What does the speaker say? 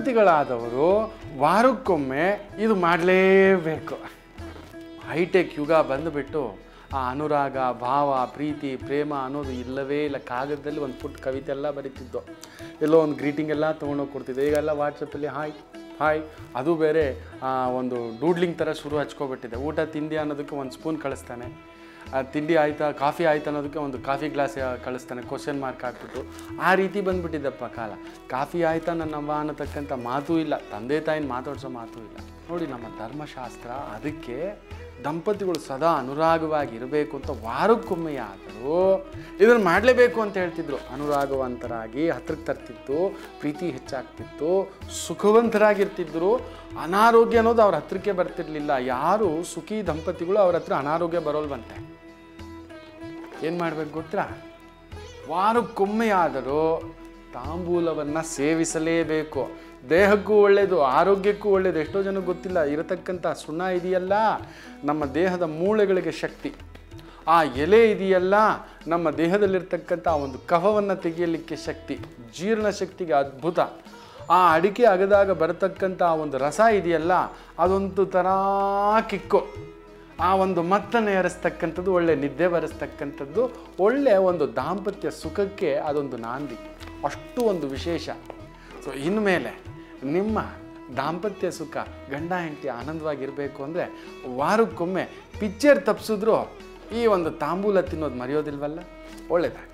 ದಂಪತಿಗಳಾದವರು ವಾರಕ್ಕೊಮ್ಮೆ ಇದು ಮಾಡಲೇಬೇಕು. ಹೈಟೆಕ್ ಯುಗ ಬಂದುಬಿಟ್ಟು ಆ ಅನುರಾಗ, ಭಾವ, ಪ್ರೀತಿ, ಪ್ರೇಮ ಅನ್ನೋದು ಇಲ್ಲವೇ ಇಲ್ಲ. ಕಾಗದದಲ್ಲಿ ಒಂದು ಪುಟ್ಟ ಕವಿತೆ ಎಲ್ಲ ಬರೀತಿದ್ದು, ಎಲ್ಲೋ ಒಂದು ಗ್ರೀಟಿಂಗ್ ಎಲ್ಲ ತೊಗೊಂಡೋಗಿ ಕೊಡ್ತಿದ್ದೆ. ಈಗೆಲ್ಲ ವಾಟ್ಸಪ್ಪಲ್ಲಿ ಹಾಯ್ ಅದು ಬೇರೆ ಒಂದು ಡೂಡ್ಲಿಂಗ್ ಥರ ಶುರು ಹಚ್ಕೊಬಿಟ್ಟಿದೆ. ಊಟ ತಿಂಡಿ ಅನ್ನೋದಕ್ಕೆ ಒಂದು ಸ್ಪೂನ್ ಕಳಿಸ್ತಾನೆ, ತಿಂಡಿ ಆಯಿತಾ, ಕಾಫಿ ಆಯ್ತು ಅನ್ನೋದಕ್ಕೆ ಒಂದು ಕಾಫಿ ಗ್ಲಾಸ್ ಕಳಿಸ್ತಾನೆ, ಕ್ವಶನ್ ಮಾರ್ಕ್ ಹಾಕ್ಬಿಟ್ಟು. ಆ ರೀತಿ ಬಂದುಬಿಟ್ಟಿದ್ದಪ್ಪ ಕಾಲ. ಕಾಫಿ ಆಯಿತಾ ನನ್ನವ್ವ ಅನ್ನತಕ್ಕಂಥ ಮಾತೂ ಇಲ್ಲ, ತಂದೆ ತಾಯಿನ ಮಾತಾಡ್ಸೋ ಮಾತೂ ಇಲ್ಲ. ನೋಡಿ, ನಮ್ಮ ಧರ್ಮಶಾಸ್ತ್ರ ಅದಕ್ಕೆ ದಂಪತಿಗಳು ಸದಾ ಅನುರಾಗವಾಗಿ ಇರಬೇಕು ಅಂತ ವಾರಕ್ಕೊಮ್ಮೆ ಆದರೂ ಇದನ್ನು ಮಾಡಲೇಬೇಕು ಅಂತ ಹೇಳ್ತಿದ್ರು. ಅನುರಾಗವಂತರಾಗಿ ಹತ್ರಕ್ಕೆ ತರ್ತಿತ್ತು, ಪ್ರೀತಿ ಹೆಚ್ಚಾಗ್ತಿತ್ತು, ಸುಖವಂತರಾಗಿರ್ತಿದ್ರು. ಅನಾರೋಗ್ಯ ಅನ್ನೋದು ಅವ್ರ ಹತ್ರಕ್ಕೆ ಬರ್ತಿರ್ಲಿಲ್ಲ. ಯಾರು ಸುಖಿ ದಂಪತಿಗಳು ಅವ್ರ ಹತ್ರ ಅನಾರೋಗ್ಯ ಬರೋಲ್ವಂತೆ. ಏನು ಮಾಡ್ಬೇಕು ಗೊತ್ತಾ? ವಾರಕ್ಕೊಮ್ಮೆ ಆದರೂ ತಾಂಬೂಲವನ್ನು ಸೇವಿಸಲೇಬೇಕು. ದೇಹಕ್ಕೂ ಒಳ್ಳೆಯದು, ಆರೋಗ್ಯಕ್ಕೂ ಒಳ್ಳೆಯದು. ಎಷ್ಟೋ ಜನಕ್ಕೆ ಗೊತ್ತಿಲ್ಲ, ಇರತಕ್ಕಂಥ ಸುಣ್ಣ ಇದೆಯಲ್ಲ ನಮ್ಮ ದೇಹದ ಮೂಳೆಗಳಿಗೆ ಶಕ್ತಿ. ಆ ಎಲೆ ಇದೆಯಲ್ಲ ನಮ್ಮ ದೇಹದಲ್ಲಿರ್ತಕ್ಕಂಥ ಒಂದು ಕಫವನ್ನು ತೆಗೆಯಲಿಕ್ಕೆ ಶಕ್ತಿ, ಜೀರ್ಣ ಶಕ್ತಿಗೆ ಅದ್ಭುತ. ಆ ಅಡಿಕೆ ಅಗದಾಗ ಬರತಕ್ಕಂಥ ಒಂದು ರಸ ಇದೆಯಲ್ಲ ಅದೊಂದು ಥರ ಕಿಕ್ಕು. ಆ ಒಂದು ಮತ್ತನ್ನು ಏರಿಸ್ತಕ್ಕಂಥದ್ದು, ಒಳ್ಳೆ ನಿದ್ದೆ ಬರೆಸ್ತಕ್ಕಂಥದ್ದು, ಒಳ್ಳೆಯ ಒಂದು ದಾಂಪತ್ಯ ಸುಖಕ್ಕೆ ಅದೊಂದು ನಾಂದಿ. ಅಷ್ಟು ಒಂದು ವಿಶೇಷ. ಸೊ ಇನ್ಮೇಲೆ ನಿಮ್ಮ ದಾಂಪತ್ಯ ಸುಖ, ಗಂಡ ಹೆಂಡತಿ ಆನಂದವಾಗಿರಬೇಕು ಅಂದರೆ ವಾರಕ್ಕೊಮ್ಮೆ ಪಿಕ್ಚರ್ ತಪ್ಪಿಸಿದ್ರು ಈ ಒಂದು ತಾಂಬೂಲ ತಿನ್ನೋದು ಮರೆಯೋದಿಲ್ವಲ್ಲ. ಒಳ್ಳೆಯದಾಗಿ.